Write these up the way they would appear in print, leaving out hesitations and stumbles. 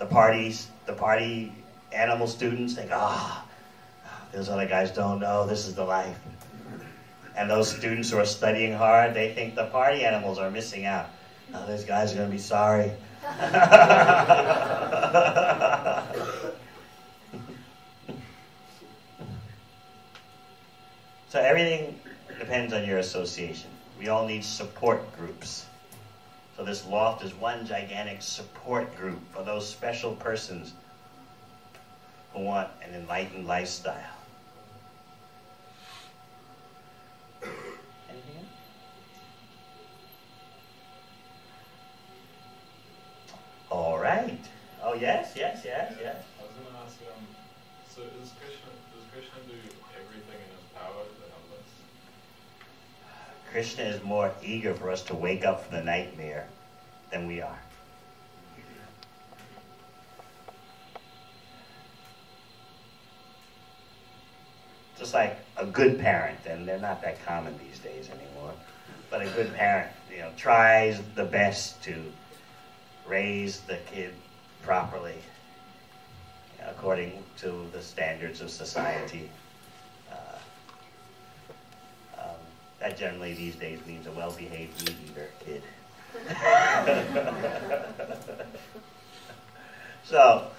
the party animal students think, those other guys don't know, this is the life. And those students who are studying hard, they think the party animals are missing out. Oh, those guys are going to be sorry. So everything depends on your association. We all need support groups. So this loft is one gigantic support group for those special persons who want an enlightened lifestyle. Anything else? All right. Oh, yes. I was going to ask, so does Krishna do everything in his power to help us? Krishna is more eager for us to wake up from the nightmare than we are. Just like a good parent, and they're not that common these days anymore, but a good parent, tries the best to raise the kid properly, according to the standards of society. That generally these days means a well-behaved meat-eater kid. So,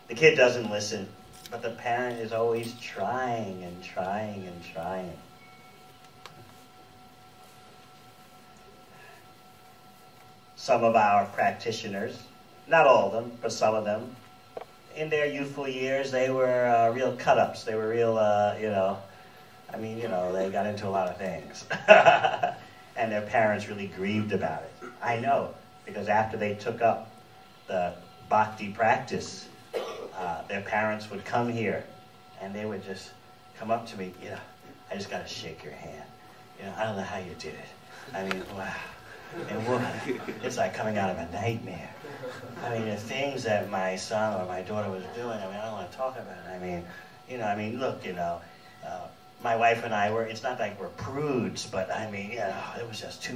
the kid doesn't listen, but the parent is always trying and trying and trying. Some of our practitioners, not all of them, but some of them, in their youthful years, they were real cut-ups. They were real, they got into a lot of things. And their parents really grieved about it. I know, because after they took up the bhakti practice, their parents would come here, and they would just come up to me, I just got to shake your hand. I don't know how you did it. I mean, wow. It's like coming out of a nightmare. I mean, the things that my son or my daughter was doing, I don't want to talk about it. Look, my wife and I it's not like we're prudes, but it was just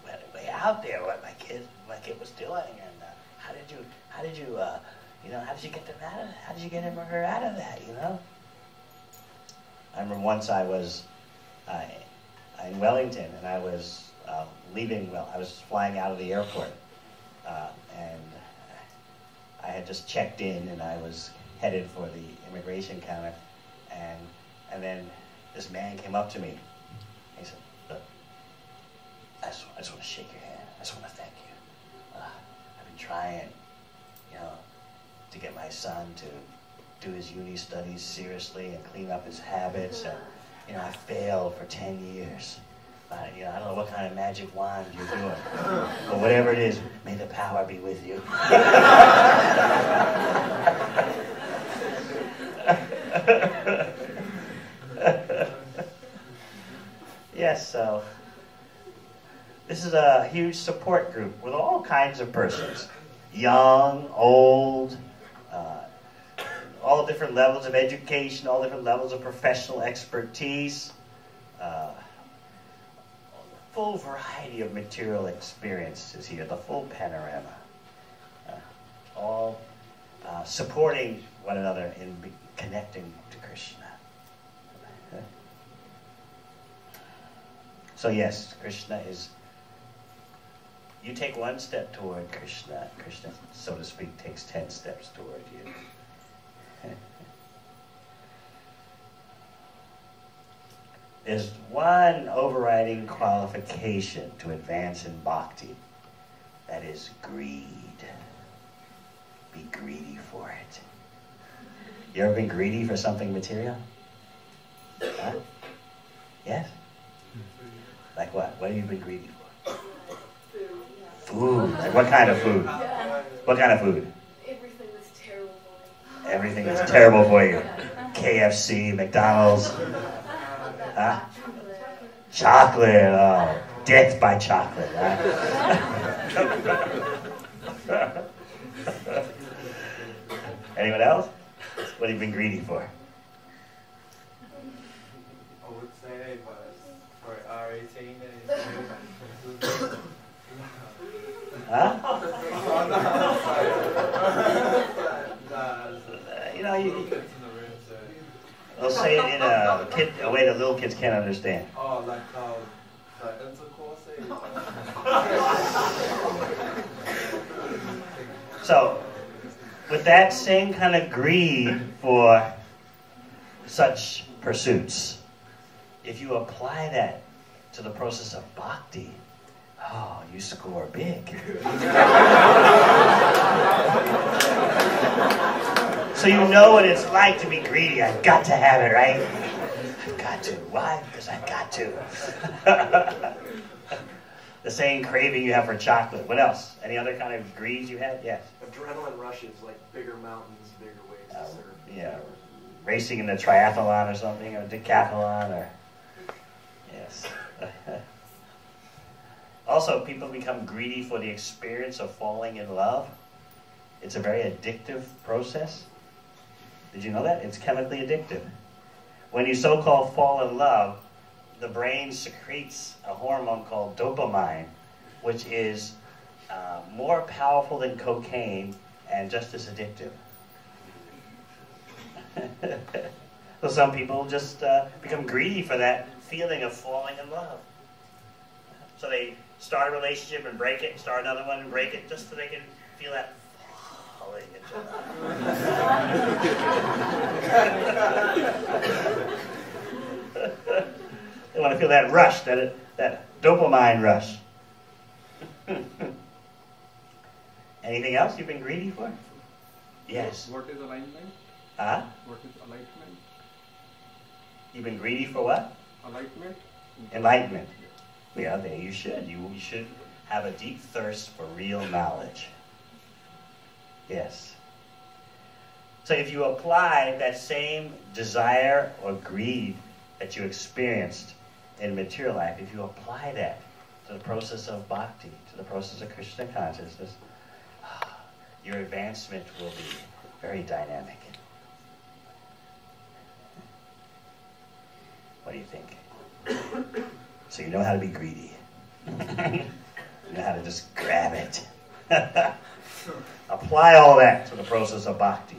way out there what my kid was doing. And how did you get them out of that? How did you get him or her out of that, I remember once I was in Wellington, and I was I was flying out of the airport, and I had just checked in, and I was headed for the immigration counter, and then this man came up to me. He said, "Look, I just want to shake your hand. I just want to thank you. I've been trying, to get my son to do his uni studies seriously and clean up his habits, and I failed for 10 years. I don't know what kind of magic wand you're doing, but whatever it is, may the power be with you." Yes, so this is a huge support group with all kinds of persons, young, old, all different levels of education, all different levels of professional expertise. Full variety of material experiences here, the full panorama, all supporting one another in connecting to Krishna. So yes, Krishna is, you take one step toward Krishna, Krishna, so to speak, takes 10 steps toward you. There's one overriding qualification to advance in bhakti. That is greed. Be greedy for it. You ever been greedy for something material? Huh? Yes? Like what? What have you been greedy for? Food. Like what kind of food? What kind of food? Everything that's terrible for you. Everything that's terrible for you. KFC, McDonald's. Huh? Chocolate. Oh, death by chocolate. Huh? Anyone else? What have you been greedy for? I would say, but for R18, Huh? They'll say it in a way that little kids can't understand. Oh, like intercourse. So, with that same kind of greed for such pursuits, if you apply that to the process of bhakti, oh, you score big. So you know what it's like to be greedy. I've got to have it, right? I've got to. Why? Because I've got to. The same craving you have for chocolate. What else? Any other kind of greeds you had? Yes. Adrenaline rushes, like bigger mountains, bigger waves to surf. Yeah. Racing in a triathlon or something, or decathlon, or... Yes. Also, people become greedy for the experience of falling in love. It's a very addictive process. Did you know that? It's chemically addictive. When you so-called fall in love, the brain secretes a hormone called dopamine, which is more powerful than cocaine and just as addictive. So some people just become greedy for that feeling of falling in love. So they start a relationship and break it, start another one and break it, just so they can feel that falling into love. They want to feel that rush, that dopamine rush. Anything else you've been greedy for? Yes. What is alignment? Huh? What is enlightenment? You've been greedy for what? Enlightenment? Enlightenment. Yeah, then you should. You should have a deep thirst for real knowledge. Yes. So if you apply that same desire or greed that you experienced in material life, if you apply that to the process of bhakti, to the process of Krishna consciousness, your advancement will be very dynamic. What do you think? So you know how to be greedy. You know how to just grab it. Apply all that to the process of bhakti.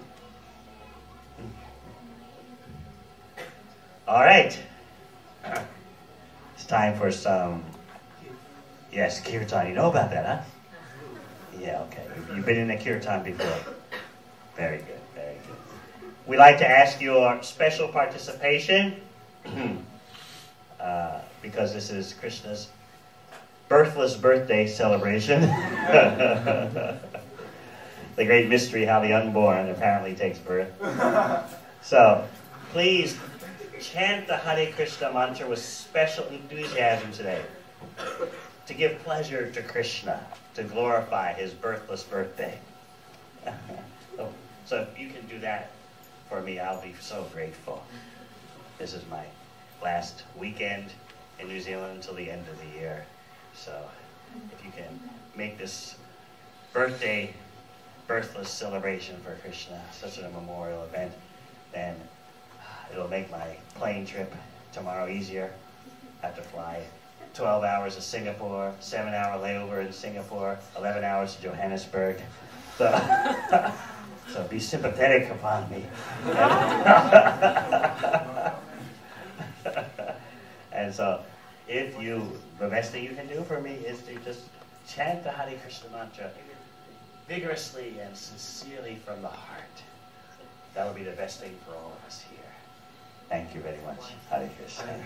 All right. It's time for some, yes, kirtan. You know about that, huh? Yeah, okay. You've been in a kirtan before. Very good, very good. We'd like to ask your special participation because this is Krishna's birthless birthday celebration. The great mystery how the unborn apparently takes birth. So, please chant the Hare Krishna mantra with special enthusiasm today to give pleasure to Krishna, to glorify his birthless birthday. So if you can do that for me, I'll be so grateful. This is my last weekend in New Zealand until the end of the year. So if you can make this birthday birthless celebration for Krishna such a memorial event, then it'll make my plane trip tomorrow easier. I have to fly 12 hours to Singapore, 7-hour layover in Singapore, 11 hours to Johannesburg. So be sympathetic upon me. And so the best thing you can do for me is to just chant the Hare Krishna mantra vigorously and sincerely from the heart. That will be the best thing for all of us here. Thank you very much. Hare Krishna.